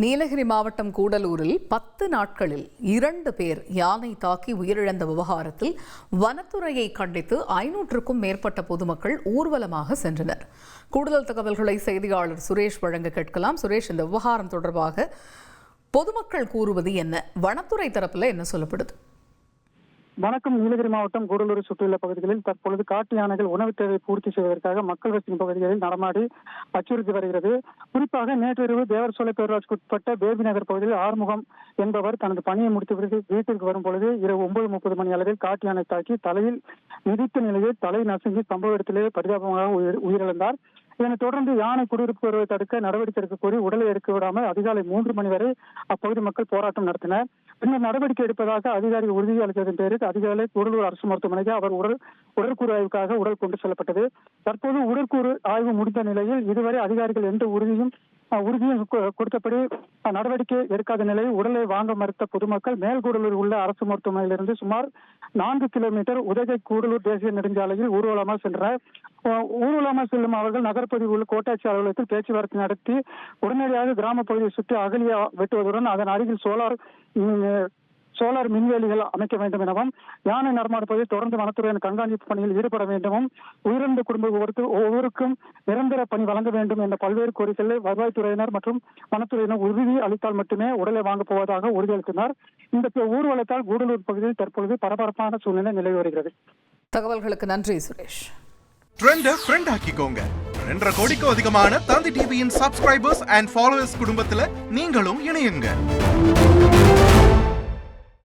நீலகிரி மாவட்டம் கூடலூரில் 10 நாட்களில் 2 பேர் யானை தாக்கி உயிரிழந்த விவகாரத்தில் வனத்துறையை கண்டித்து 500க்கும் மேற்பட்ட பொதுமக்கள் ஊர்வலமாக சென்றனர். கூடுதல் தகவல்களை செய்தியாளர் சுரேஷ் வழங்க கேட்கலாம். சுரேஷ், இந்த விவகாரம் தொடர்பாக பொதுமக்கள் கூறுவது என்ன? வனத்துறை தரப்புல என்ன சொல்லப்படுது? வணக்கம். நீலகிரி மாவட்டம் கூடலூர் சுற்றியுள்ள பகுதிகளில் தற்பொழுது காட்டு யானைகள் உணவு தேவை பூர்த்தி செய்வதற்காக மக்கள் வசிக்கும் பகுதிகளில் நடமாடி அச்சுறுத்தி வருகிறது. குறிப்பாக நேற்றிரவு தேவர்சோலை பேரூராட்சிக்கு உட்பட்ட பேபி நகர் பகுதியில் ஆறுமுகம் என்பவர் தனது பணியை முடித்துவிட்டு வீட்டிற்கு வரும் பொழுது இரவு 9:30 மணி அளவில் காட்டு யானை தாக்கி தலையில் மிதித்த நிலையில் தலை நசுங்கி சம்பவ இடத்திலேயே பரிதாபமாக உயிரிழந்தார். இதனைத் தொடர்ந்து யானை குடியிருப்பு வருவதை தடுக்க நடவடிக்கை எடுக்க கோரி உடலை எடுக்க விடாமல் அதிகாலை 3 மணி வரை அப்பகுதி மக்கள் போராட்டம் நடத்தினர். பின்னர் நடவடிக்கை எடுப்பதாக அதிகாரிகள் உறுதி அளித்ததன் பேரில் அதிகாலை கூடலூர் அரசு மருத்துவமனைக்கு அவர் உடற்கூறு ஆய்வுக்காக உடல் கொண்டு செல்லப்பட்டது. தற்போது உடற்கூறு ஆய்வு முடிந்த நிலையில் இதுவரை அதிகாரிகள் எந்த உறுதியும் கொடுத்தபடி நடவடிக்கை எடுக்காத நிலையில் உடலை வாங்க மறுத்த பொதுமக்கள் மேல்கூடலூர் உள்ள அரசு மருத்துவமனையிலிருந்து சுமார் 4 கிலோமீட்டர் உதகை கூடலூர் தேசிய நெடுஞ்சாலையில் ஊர்வலமாக சென்றனர். ஊர்வலமாக செல்லும் அவர்கள் நகர்ப்பகுதியில் உள்ள கோட்டாட்சி அலுவலகத்தில் பேச்சுவார்த்தை நடத்தி உடனடியாக கிராம பகுதியை சுற்றி அகலியா வெட்டுவதுடன் அதன் அருகில் சோலார் மின்வேலிகள் அமைக்க வேண்டும் எனவும், யானை நடமாடுவதை தொடர்ந்து வனத்துறையின் கண்காணிப்பு பணியில் ஈடுபட வேண்டுமும், உயிரிழந்த குடும்ப ஒவ்வொருக்கும் நிரந்தர பணி வழங்க வேண்டும் என்ற பல்வேறு கோரிக்கைகளை வருவாய்த்துறையினர் மற்றும் வனத்துறையினர் உறுதி அளித்தால் மட்டுமே உடலை வாங்கப் போவதாக உறுதியளித்தனர். இந்த ஊர்வலத்தால் கூடலூர் பகுதியில் தற்பொழுது பரபரப்பான சூழ்நிலை நிலவி வருகிறது. தகவல்களுக்கு நன்றி சுரேஷ். ட்ரெண்ட ஃப்ரெண்ட் ஆக்கிக்கோங்க. 2.5 கோடிக்கும் அதிகமான தந்தி டிவியின் சப்ஸ்கிரைபர்ஸ் அண்ட் ஃபாலோவர்ஸ் குடும்பத்துல நீங்களும் இணையுங்க.